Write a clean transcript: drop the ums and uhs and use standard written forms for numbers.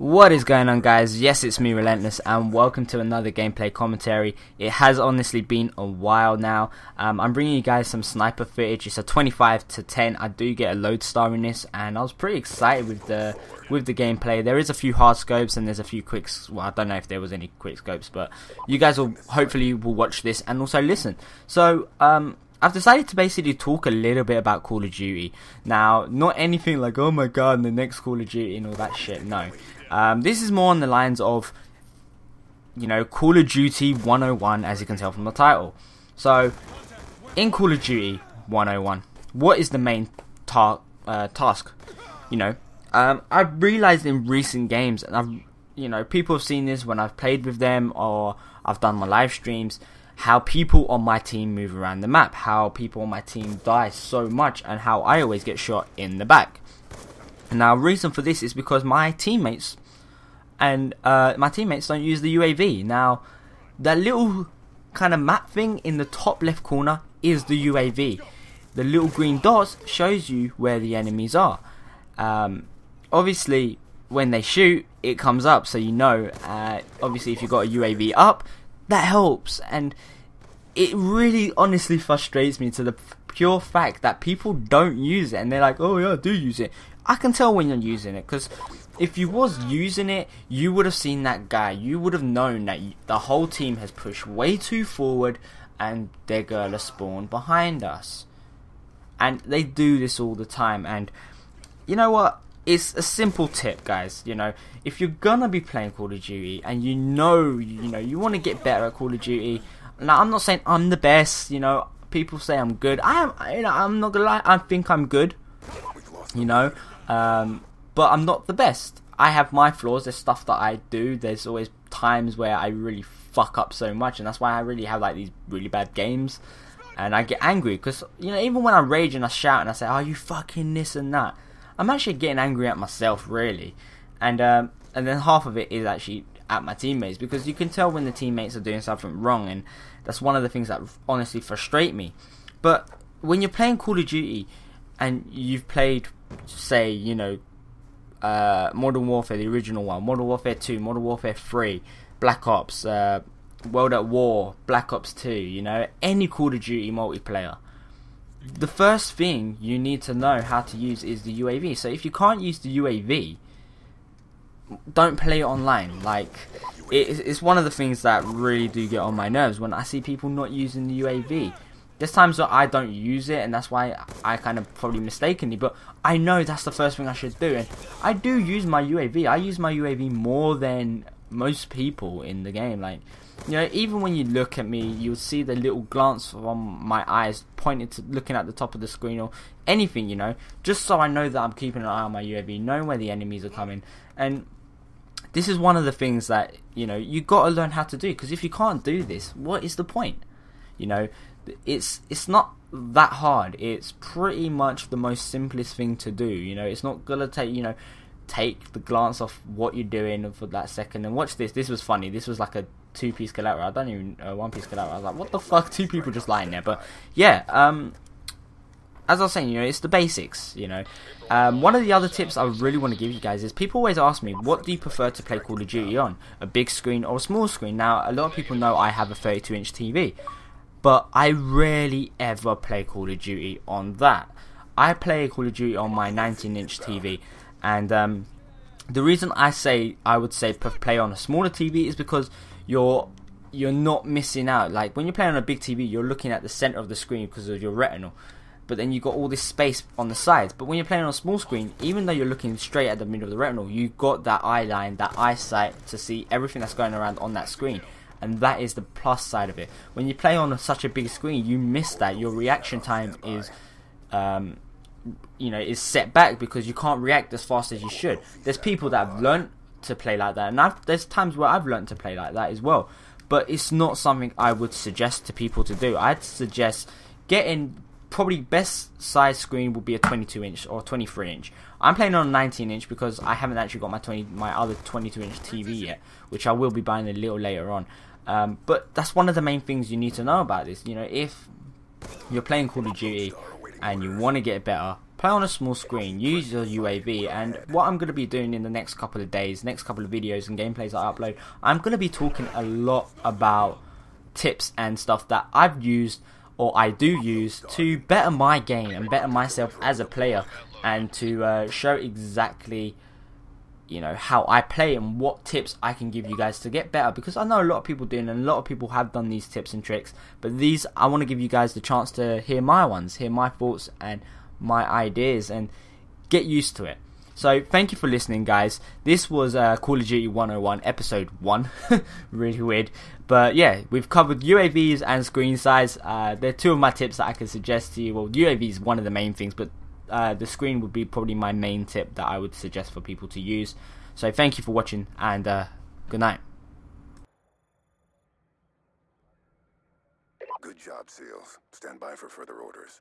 What is going on, guys? Yes, it's me, Relentless, and welcome to another gameplay commentary. It has honestly been a while now. I'm bringing you guys some sniper footage. It's a 25 to 10. I do get a lodestar in this, and I was pretty excited with the gameplay. There is a few hard scopes and there's a few quicks. Well, I don't know if there was any quick scopes, but you guys will hopefully watch this and also listen. So I've decided to basically talk a little bit about Call of Duty. Now, not anything like, oh my god, the next Call of Duty and all that shit, no. This is more on the lines of, you know, Call of Duty 101, as you can tell from the title. So, in Call of Duty 101, what is the main task? You know, I've realized in recent games, and people have seen this when I've played with them or I've done my live streams, how people on my team move around the map, how people on my team die so much, and how I always get shot in the back. Now, reason for this is because my teammates don't use the UAV. Now, that little kind of map thing in the top left corner is the UAV. The little green dots shows you where the enemies are. Obviously, when they shoot, it comes up, so you know. Obviously, if you've got a UAV up, that helps, and it really honestly frustrates me to the pure fact that people don't use it, and they're like, oh yeah, I do use it. I can tell when you're using it, because if you was using it, you would have seen that guy. You would have known that the whole team has pushed way too forward and they're gonna spawn behind us. And they do this all the time, and you know what? It's a simple tip, guys. You know, if you're gonna be playing Call of Duty and you want to get better at Call of Duty. Now, I'm not saying I'm the best. You know, people say I'm good. I'm not gonna lie. I think I'm good. You know, but I'm not the best. I have my flaws. There's stuff that I do. There's always times where I really fuck up so much, and that's why I really have like these really bad games. And I get angry because, you know, even when I rage and I shout and I say, "Oh, you fucking this and that," I'm actually getting angry at myself, really. And then half of it is actually at my teammates, because you can tell when the teammates are doing something wrong, and that's one of the things that honestly frustrate me. But when you're playing Call of Duty and you've played, say, you know, Modern Warfare, the original one, Modern Warfare 2, Modern Warfare 3, Black Ops, World at War, Black Ops 2, you know, any Call of Duty multiplayer, the first thing you need to know how to use is the UAV. So if you can't use the UAV, don't play it online. Like, it's one of the things that really do get on my nerves when I see people not using the UAV. There's times that I don't use it, and that's why I kind of probably mistakenly, but I know that's the first thing I should do, and I do use my UAV. I use my UAV more than most people in the game. Like, you know, even when you look at me, you'll see the little glance from my eyes pointed to looking at the top of the screen or anything, you know, just so I know that I'm keeping an eye on my UAV, knowing where the enemies are coming. And this is one of the things that, you know, you got to learn how to do, because if you can't do this, what is the point? You know, it's not that hard. It's pretty much the most simplest thing to do. You know, it's not gonna take the glance off what you're doing for that second. And watch this. This was funny. This was like a two-piece collateral. I don't even one-piece collateral. I was like, what the fuck? Two people just lying there. But yeah, as I was saying, you know, it's the basics. You know, one of the other tips I really want to give you guys is, people always ask me, what do you prefer to play Call of Duty on, a big screen or a small screen? Now, a lot of people know I have a 32-inch TV. But I rarely ever play Call of Duty on that. I play Call of Duty on my 19-inch TV, and the reason I would say play on a smaller TV is because you're not missing out. Like, when you're playing on a big TV, you're looking at the center of the screen because of your retinal, but then you got all this space on the sides. But when you're playing on a small screen, even though you're looking straight at the middle of the retinal, you got that eye line, that eyesight to see everything that's going around on that screen. And that is the plus side of it. When you play on such a big screen, you miss that. Your reaction time is, is set back because you can't react as fast as you should. There's people that have learnt to play like that, and there's times where I've learnt to play like that as well. But it's not something I would suggest to people to do. I'd suggest getting, probably best size screen would be a 22-inch or 23-inch. I'm playing on a 19-inch because I haven't actually got my other 22-inch TV yet, which I will be buying a little later on. But that's one of the main things you need to know about this. You know, if you're playing Call of Duty and you want to get better, play on a small screen, use your UAV. And what I'm going to be doing in the next couple of days, next couple of videos and gameplays I upload, I'm going to be talking a lot about tips and stuff that I've used or I do use to better my game and better myself as a player, and to show exactly, you know, how I play and what tips I can give you guys to get better, because I know a lot of people doing, and a lot of people have done these tips and tricks, but these, I want to give you guys the chance to hear my ones, hear my thoughts and my ideas, and get used to it. So thank you for listening, guys. This was Call of Duty 101 episode 1. Really weird, but yeah, we've covered UAVs and screen size. They're two of my tips that I can suggest to you. Well, UAV is one of the main things, but the screen would be probably my main tip that I would suggest for people to use. So thank you for watching, and good night. Good job, SEALs. Stand by for further orders.